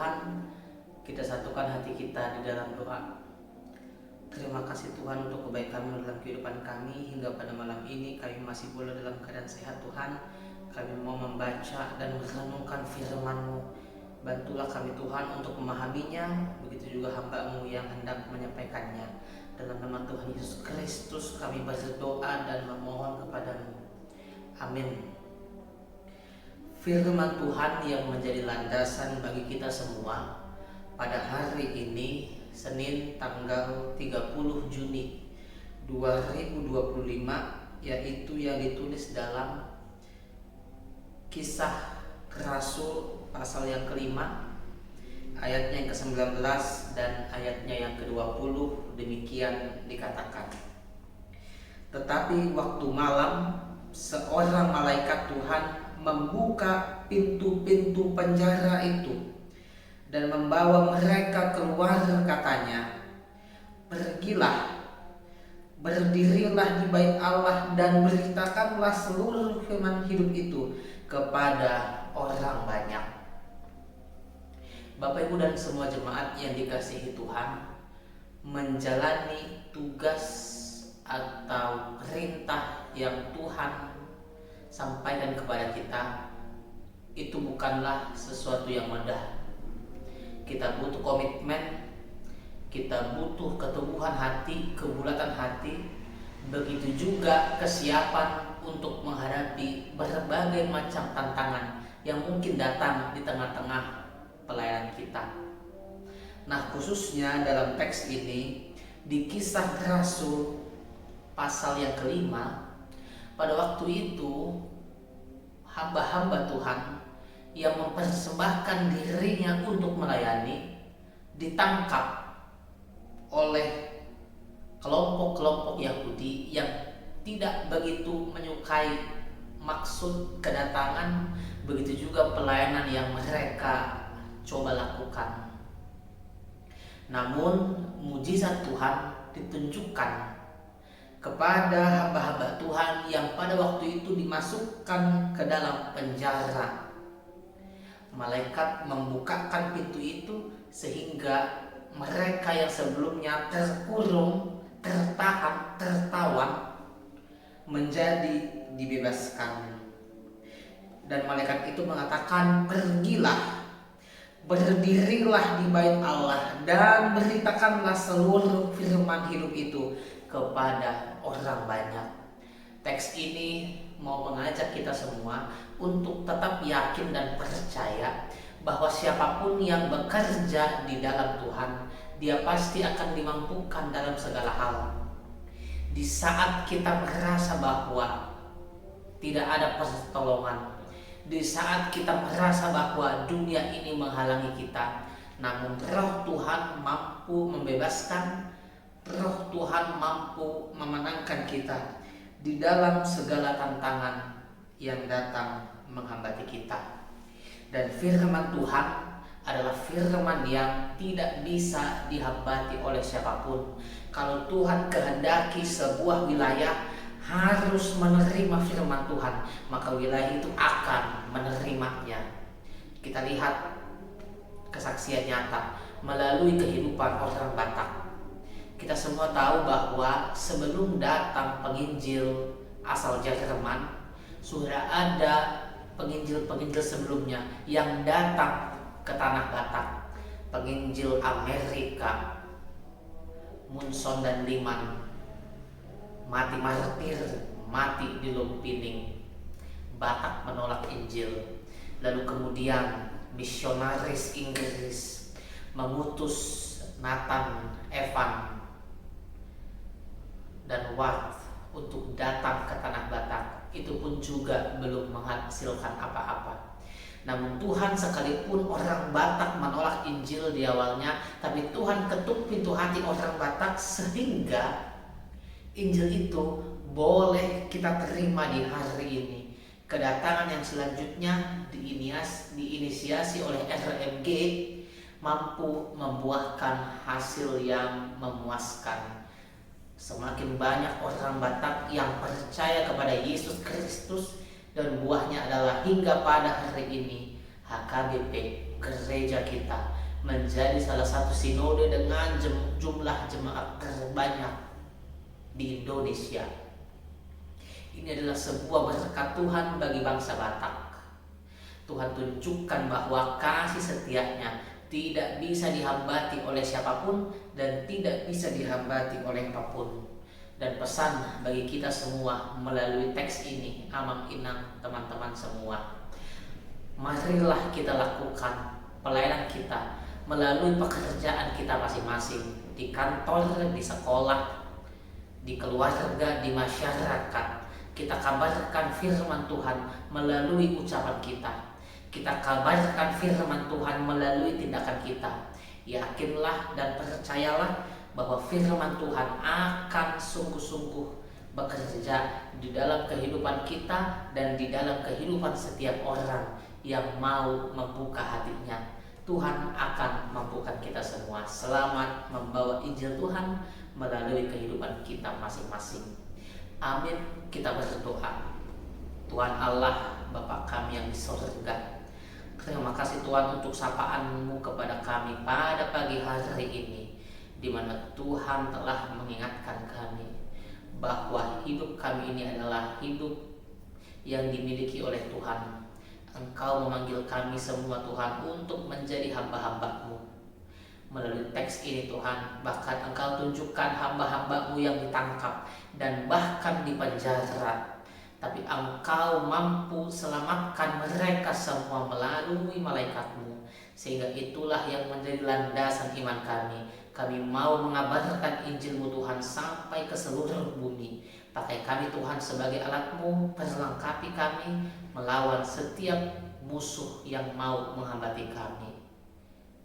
Tuhan, kita satukan hati kita di dalam doa. Terima kasih Tuhan untuk kebaikan-Mu dalam kehidupan kami. Hingga pada malam ini kami masih boleh dalam keadaan sehat Tuhan. Kami mau membaca dan merenungkan firman-Mu. Bantulah kami Tuhan untuk memahaminya. Begitu juga hamba-Mu yang hendak menyampaikannya. Dalam nama Tuhan Yesus Kristus kami berdoa dan memohon kepada-Mu. Amin. Firman Tuhan yang menjadi landasan bagi kita semua pada hari ini, Senin tanggal 30 Juni 2025, yaitu yang ditulis dalam Kisah Rasul pasal yang kelima, ayatnya yang ke-19 dan ayatnya yang ke-20. Demikian dikatakan, tetapi waktu malam seorang malaikat Tuhan membuka pintu-pintu penjara itu dan membawa mereka keluar, katanya, pergilah, berdirilah di bait Allah dan beritakanlah seluruh firman hidup itu kepada orang banyak. Bapak, Ibu, dan semua jemaat yang dikasihi Tuhan, menjalani tugas atau perintah yang Tuhan sampaikan kepada kita itu bukanlah sesuatu yang mudah. Kita butuh komitmen, kita butuh keteguhan hati, kebulatan hati, begitu juga kesiapan untuk menghadapi berbagai macam tantangan yang mungkin datang di tengah-tengah pelayanan kita. Nah, khususnya dalam teks ini di Kisah Rasul pasal yang kelima, pada waktu itu hamba-hamba Tuhan yang mempersembahkan dirinya untuk melayani ditangkap oleh kelompok-kelompok Yahudi yang tidak begitu menyukai maksud kedatangan, begitu juga pelayanan yang mereka coba lakukan. Namun mujizat Tuhan ditunjukkan kepada hamba-hamba Tuhan yang pada waktu itu dimasukkan ke dalam penjara. Malaikat membukakan pintu itu sehingga mereka yang sebelumnya terkurung, tertahan, tertawan menjadi dibebaskan. Dan malaikat itu mengatakan, pergilah, berdirilah di bait Allah dan beritakanlah seluruh firman hidup itu kepada orang banyak. Teks ini mau mengajak kita semua untuk tetap yakin dan percaya bahwa siapapun yang bekerja di dalam Tuhan, dia pasti akan dimampukan dalam segala hal. Di saat kita merasa bahwa tidak ada pertolongan, di saat kita merasa bahwa dunia ini menghalangi kita, namun Roh Tuhan mampu membebaskan, Roh Tuhan mampu memenangkan kita di dalam segala tantangan yang datang menghambati kita. Dan firman Tuhan adalah firman yang tidak bisa dihambati oleh siapapun. Kalau Tuhan kehendaki sebuah wilayah harus menerima firman Tuhan, maka wilayah itu akan menerimanya. Kita lihat kesaksian nyata melalui kehidupan orang Batak. Kita semua tahu bahwa sebelum datang penginjil asal Jerman, sudah ada penginjil-penginjil sebelumnya yang datang ke tanah Batak. Penginjil Amerika, Munson dan Liman, mati martir, mati di Lumpining. Batak menolak Injil. Lalu kemudian misionaris Inggris mengutus Nathan, Evan, dan Ward untuk datang ke tanah Batak. Itu pun juga belum menghasilkan apa-apa. Namun Tuhan, sekalipun orang Batak menolak Injil di awalnya, tapi Tuhan ketuk pintu hati orang Batak sehingga Injil itu boleh kita terima di hari ini. Kedatangan yang selanjutnya diinisiasi oleh RMG mampu membuahkan hasil yang memuaskan. Semakin banyak orang Batak yang percaya kepada Yesus Kristus, dan buahnya adalah hingga pada hari ini HKBP gereja kita menjadi salah satu sinode dengan jumlah jemaat terbanyak di Indonesia. Ini adalah sebuah berkat Tuhan bagi bangsa Batak. Tuhan tunjukkan bahwa kasih setianya tidak bisa dihambati oleh siapapun dan tidak bisa dihambati oleh apapun. Dan pesan bagi kita semua melalui teks ini, amang inang teman-teman semua, marilah kita lakukan pelayanan kita melalui pekerjaan kita masing-masing, di kantor, di sekolah, di keluarga, di masyarakat. Kita kabarkan firman Tuhan melalui ucapan kita. Kita kabarkan firman Tuhan melalui tindakan kita. Yakinlah dan percayalah bahwa firman Tuhan akan sungguh-sungguh bekerja di dalam kehidupan kita dan di dalam kehidupan setiap orang yang mau membuka hatinya. Tuhan akan mampukan kita semua. Selamat membawa Injil Tuhan melalui kehidupan kita masing-masing. Amin. Kita berdoa. Tuhan Allah, Bapa kami yang di sorga, terima kasih Tuhan untuk sapaan-Mu kepada kami pada pagi hari ini, di mana Tuhan telah mengingatkan kami bahwa hidup kami ini adalah hidup yang dimiliki oleh Tuhan. Engkau memanggil kami semua Tuhan untuk menjadi hamba-hamba-Mu. Melalui teks ini Tuhan, bahkan Engkau tunjukkan hamba-hamba-Mu yang ditangkap dan bahkan dipenjara, tapi Engkau mampu selamatkan mereka semua melalui malaikat-Mu. Sehingga itulah yang menjadi landasan iman kami. Kami mau mengabarkan Injil-Mu Tuhan sampai ke seluruh bumi. Pakai kami Tuhan sebagai alat-Mu, perlengkapi kami melawan setiap musuh yang mau menghambati kami.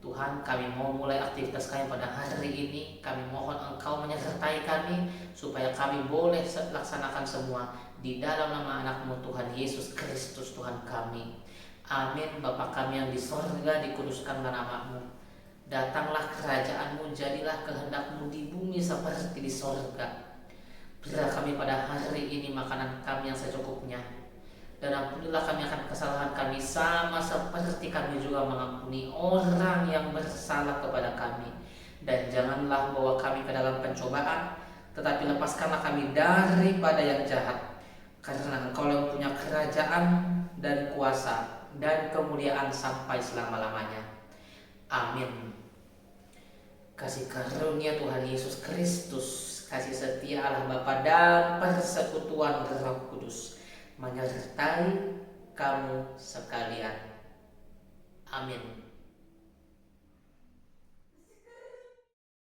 Tuhan, kami mau mulai aktivitas kami pada hari ini. Kami mohon Engkau menyertai kami supaya kami boleh laksanakan semua di dalam nama anak-Mu Tuhan Yesus Kristus Tuhan kami. Amin. Bapa kami yang di sorga, dikuduskanlah nama-Mu. Datanglah kerajaan-Mu, jadilah kehendak-Mu di bumi seperti di sorga. Berilah kami pada hari ini makanan kami yang secukupnya. Dan ampunilah kami akan kesalahan kami, sama seperti kami juga mengampuni orang yang bersalah kepada kami. Dan janganlah bawa kami ke dalam pencobaan, tetapi lepaskanlah kami daripada yang jahat. Karena Engkau yang punya kerajaan dan kuasa dan kemuliaan sampai selama-lamanya. Amin. Kasih karunia Tuhan Yesus Kristus, kasih setia Allah Bapa dan persekutuan Roh Kudus menyertai kamu sekalian. Amin.